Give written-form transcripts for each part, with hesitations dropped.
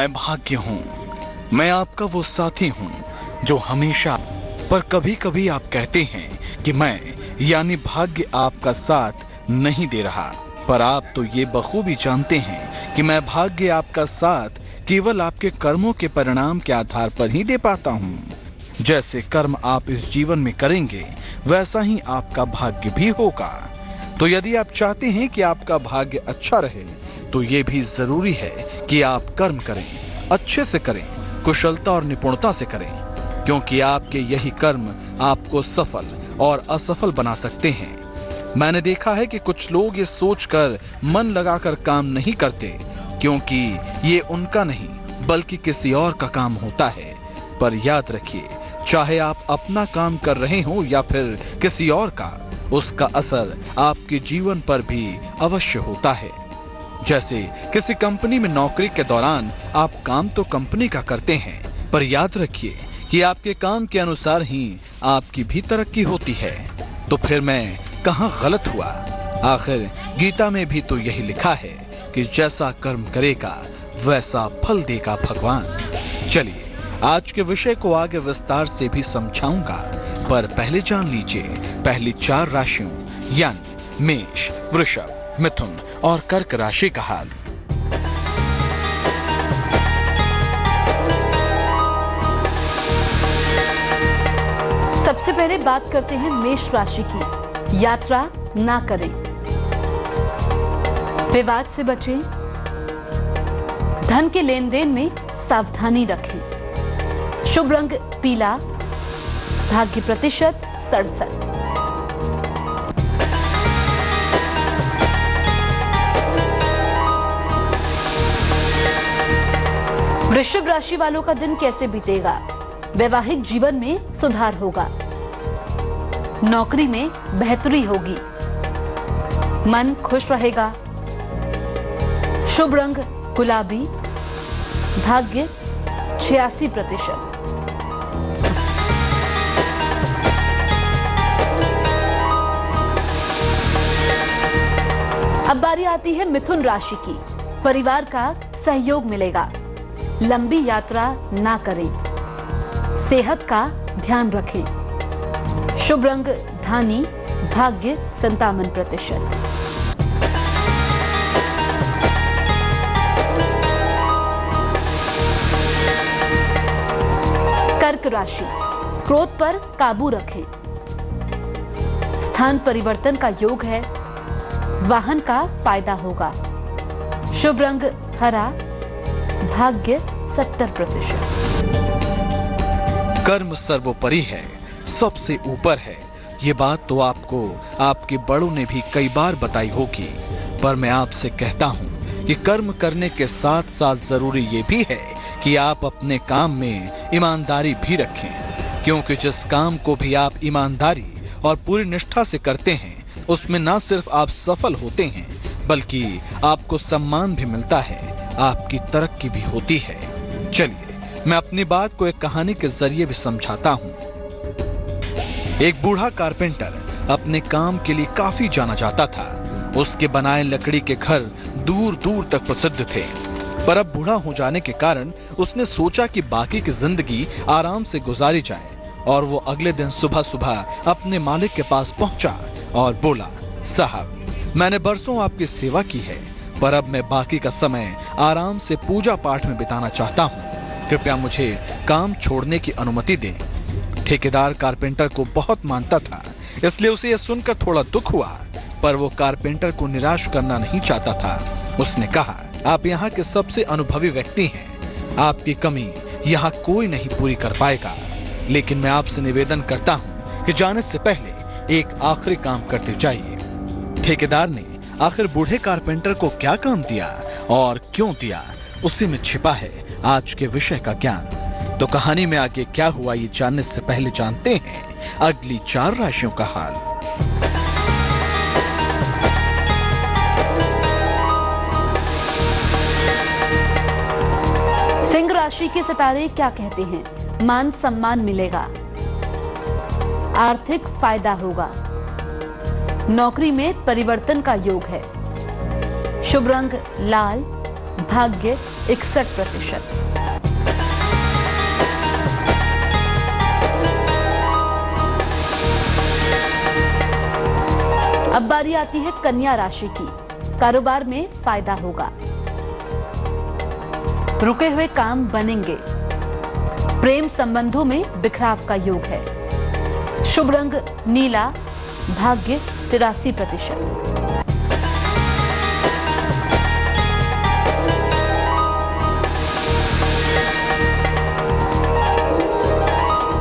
मैं भाग्य हूँ। मैं आपका वो साथी हूँ जो हमेशा, पर कभी कभी आप कहते हैं कि मैं यानी भाग्य आपका साथ नहीं दे रहा। पर आप तो ये बखूबी जानते हैं कि मैं भाग्य आपका साथ केवल आपके कर्मों के परिणाम के आधार पर ही दे पाता हूँ। जैसे कर्म आप इस जीवन में करेंगे वैसा ही आपका भाग्य भी होगा। तो यदि आप चाहते हैं कि आपका भाग्य अच्छा रहे तो ये भी जरूरी है कि आप कर्म करें, अच्छे से करें, कुशलता और निपुणता से करें, क्योंकि आपके यही कर्म आपको सफल और असफल बना सकते हैं। मैंने देखा है कि कुछ लोग ये सोचकर मन लगाकर काम नहीं करते क्योंकि ये उनका नहीं बल्कि किसी और का काम होता है। पर याद रखिए, चाहे आप अपना काम कर रहे हो या फिर किसी और का, उसका असर आपके जीवन पर भी अवश्य होता है। जैसे किसी कंपनी में नौकरी के दौरान आप काम तो कंपनी का करते हैं, पर याद रखिए कि आपके काम के अनुसार ही आपकी भी तरक्की होती है। तो फिर मैं कहाँ गलत हुआ? आखिर गीता में भी तो यही लिखा है कि जैसा कर्म करेगा वैसा फल देगा भगवान। चलिए आज के विषय को आगे विस्तार से भी समझाऊंगा, पर पहले जान लीजिए पहली 4 राशियों यानी मेष, वृषभ, मिथुन और कर्क राशि का हाल। सबसे पहले बात करते हैं मेष राशि की। यात्रा ना करें, विवाद से बचें, धन के लेन देन में सावधानी रखें। शुभ रंग पीला, भाग्य प्रतिशत 67। वृषभ राशि वालों का दिन कैसे बीतेगा? वैवाहिक जीवन में सुधार होगा, नौकरी में बेहतरी होगी, मन खुश रहेगा। शुभ रंग गुलाबी, भाग्य 86%। अब बारी आती है मिथुन राशि की। परिवार का सहयोग मिलेगा, लंबी यात्रा ना करें, सेहत का ध्यान रखें। शुभ रंग धानी, भाग्य 57%। कर्क राशि, क्रोध पर काबू रखें, स्थान परिवर्तन का योग है, वाहन का फायदा होगा। शुभ रंग हरा, भाग्य 70%। कर्म सर्वोपरि है, सबसे ऊपर है। ये बात तो आपको आपके बड़ों ने भी कई बार बताई होगी, पर मैं आपसे कहता हूँ कि कर्म करने के साथ साथ जरूरी ये भी है कि आप अपने काम में ईमानदारी भी रखें, क्योंकि जिस काम को भी आप ईमानदारी और पूरी निष्ठा से करते हैं उसमें ना सिर्फ आप सफल होते हैं बल्कि आपको सम्मान भी मिलता है, आपकी तरक्की भी होती है। चलिए मैं अपनी बात को एक कहानी के जरिए भी समझाता हूँ। एक बूढ़ा कारपेंटर अपने काम के लिए काफी जाना जाता था। उसके बनाए लकड़ी के घर दूर दूर तक प्रसिद्ध थे, पर अब बूढ़ा हो जाने के कारण उसने सोचा कि बाकी की जिंदगी आराम से गुजारी जाए, और वो अगले दिन सुबह सुबह अपने मालिक के पास पहुंचा और बोला, साहब मैंने बरसों आपकी सेवा की है, पर अब मैं बाकी का समय आराम से पूजा पाठ में बिताना चाहता हूँ, कृपया मुझे काम छोड़ने की अनुमति दें। ठेकेदार कारपेंटर को बहुत मानता था, इसलिए उसे यह सुनकर थोड़ा दुख हुआ, पर वो कारपेंटर को निराश करना नहीं चाहता था। उसने कहा, आप यहाँ के सबसे अनुभवी व्यक्ति हैं, आपकी कमी यहाँ कोई नहीं पूरी कर पाएगा, लेकिन मैं आपसे निवेदन करता हूँ कि जाने से पहले एक आखिरी काम करते जाइए। ठेकेदार ने आखिर बूढ़े कारपेंटर को क्या काम दिया और क्यों दिया, उसी में छिपा है आज के विषय का ज्ञान। तो कहानी में आगे क्या हुआ ये जानने से पहले जानते हैं अगली 4 राशियों का हाल। सिंह राशि के सितारे क्या कहते हैं? मान सम्मान मिलेगा, आर्थिक फायदा होगा, नौकरी में परिवर्तन का योग है। शुभ रंग लाल, भाग्य 61%। अब बारी आती है कन्या राशि की। कारोबार में फायदा होगा, रुके हुए काम बनेंगे, प्रेम संबंधों में बिखराव का योग है। शुभ रंग नीला, भाग्य 83%।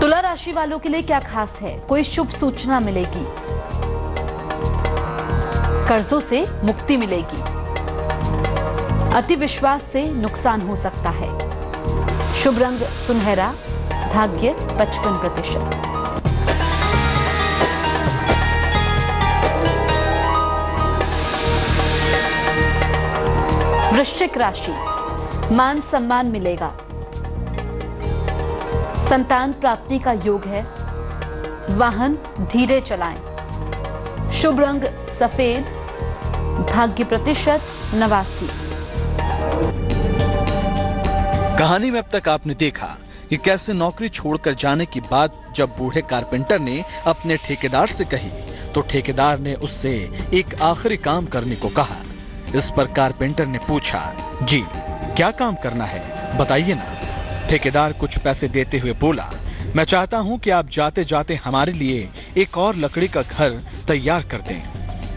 तुला राशि वालों के लिए क्या खास है? कोई शुभ सूचना मिलेगी, कर्जों से मुक्ति मिलेगी, अति विश्वास से नुकसान हो सकता है। शुभ रंग सुनहरा, भाग्य 55%। वृश्चिक राशि, मान सम्मान मिलेगा, संतान प्राप्ति का योग है, वाहन धीरे चलाएं। शुभ रंग सफेद, भाग्य प्रतिशत 89। कहानी में अब तक आपने देखा कि कैसे नौकरी छोड़कर जाने की बात जब बूढ़े कारपेंटर ने अपने ठेकेदार से कही तो ठेकेदार ने उससे एक आखिरी काम करने को कहा। इस पर कारपेंटर ने पूछा, जी क्या काम करना है बताइए ना। ठेकेदार कुछ पैसे देते हुए बोला, मैं चाहता हूं कि आप जाते जाते हमारे लिए एक और लकड़ी का घर तैयार कर दें।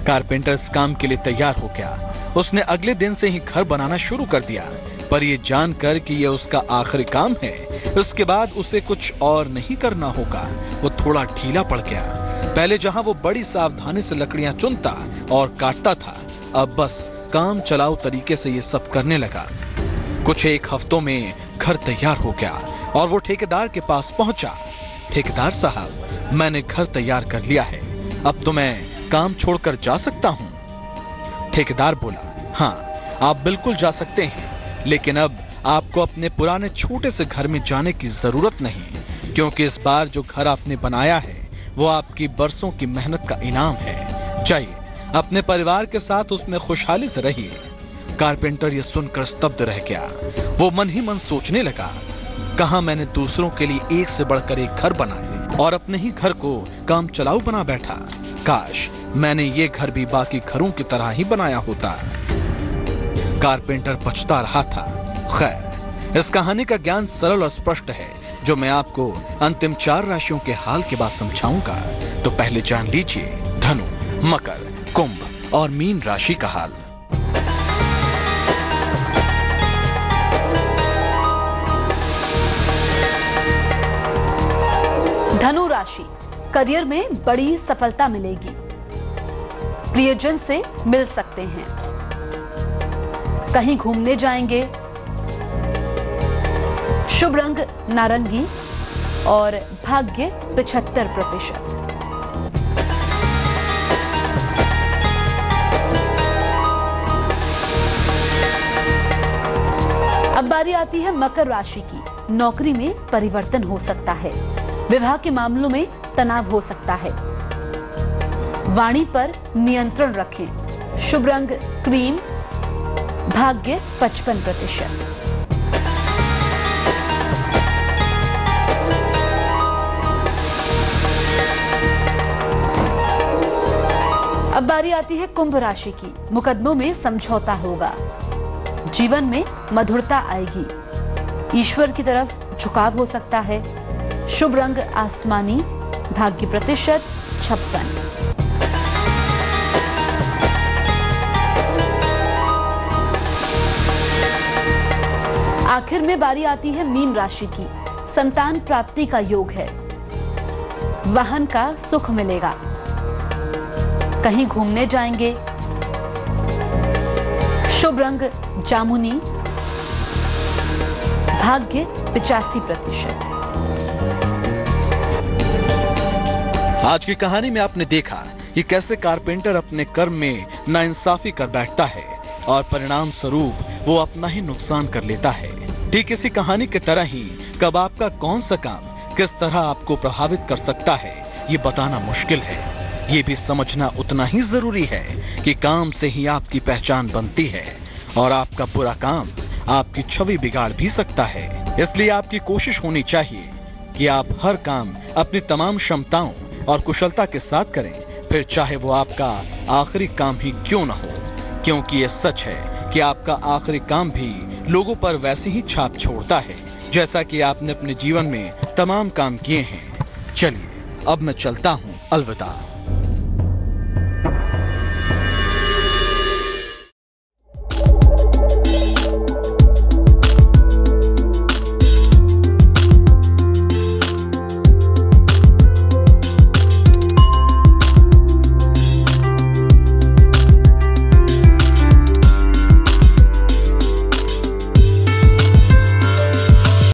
कारपेंटर इस काम के लिए तैयार हो गया। उसने अगले दिन से ही घर बनाना शुरू कर दिया, पर यह जानकर कि यह उसका आखिरी काम है, उसके बाद उसे कुछ और नहीं करना होगा, वो थोड़ा ढीला पड़ गया। पहले जहां वो बड़ी सावधानी से लकड़ियां चुनता और काटता था, अब बस काम चलाऊ तरीके से ये सब करने लगा। कुछ एक हफ्तों में घर तैयार हो गया और वो ठेकेदार के पास पहुंचा। ठेकेदार साहब, मैंने घर तैयार कर लिया है, अब तो मैं काम छोड़कर जा सकता हूं। ठेकेदार बोला, हाँ आप बिल्कुल जा सकते हैं, लेकिन अब आपको अपने पुराने छोटे से घर में जाने की जरूरत नहीं, क्योंकि इस बार जो घर आपने बनाया है वो आपकी बरसों की मेहनत का इनाम है। जाइए अपने परिवार के साथ उसमें खुशहाली से रहिए। कारपेंटर ये सुनकर स्तब्ध रह गया। वो मन ही मन सोचने लगा, कहां मैंने दूसरों के लिए एक से बढ़कर एक घर बनाए और अपने ही घर को काम चलाऊ बना बैठा। काश मैंने ये घर भी बाकी घरों की तरह ही बनाया होता। कारपेंटर पछता रहा था। खैर, इस कहानी का ज्ञान सरल और स्पष्ट है, जो मैं आपको अंतिम 4 राशियों के हाल के बाद समझाऊंगा। तो पहले जान लीजिए धनु, मकर, कुंभ और मीन राशि का हाल। धनु राशि, करियर में बड़ी सफलता मिलेगी, प्रियजन से मिल सकते हैं, कहीं घूमने जाएंगे। शुभ रंग नारंगी और भाग्य 75%। अब बारी आती है मकर राशि की। नौकरी में परिवर्तन हो सकता है, विवाह के मामलों में तनाव हो सकता है, वाणी पर नियंत्रण रखें। शुभ रंग क्रीम, भाग्य 55%। अब बारी आती है कुंभ राशि की। मुकदमों में समझौता होगा, जीवन में मधुरता आएगी, ईश्वर की तरफ झुकाव हो सकता है। शुभ रंग आसमानी, भाग्य प्रतिशत 56। आखिर में बारी आती है मीन राशि की। संतान प्राप्ति का योग है, वाहन का सुख मिलेगा, कहीं घूमने जाएंगे। शुभ रंग जामुनी, भाग्य 85%। आज की कहानी में आपने देखा कि कैसे कारपेंटर अपने कर्म में नाइंसाफी कर बैठता है और परिणाम स्वरूप वो अपना ही नुकसान कर लेता है। ठीक इसी कहानी की तरह ही कब आपका कौन सा काम किस तरह आपको प्रभावित कर सकता है, ये बताना मुश्किल है। ये भी समझना उतना ही जरूरी है कि काम से ही आपकी पहचान बनती है और आपका बुरा काम आपकी छवि बिगाड़ भी सकता है। इसलिए आपकी कोशिश होनी चाहिए कि आप हर काम अपनी तमाम क्षमताओं और कुशलता के साथ करें, फिर चाहे वो आपका आखिरी काम ही क्यों ना हो, क्योंकि ये सच है कि आपका आखिरी काम भी लोगों पर वैसे ही छाप छोड़ता है जैसा कि आपने अपने जीवन में तमाम काम किए हैं। चलिए अब मैं चलता हूँ, अलविदा।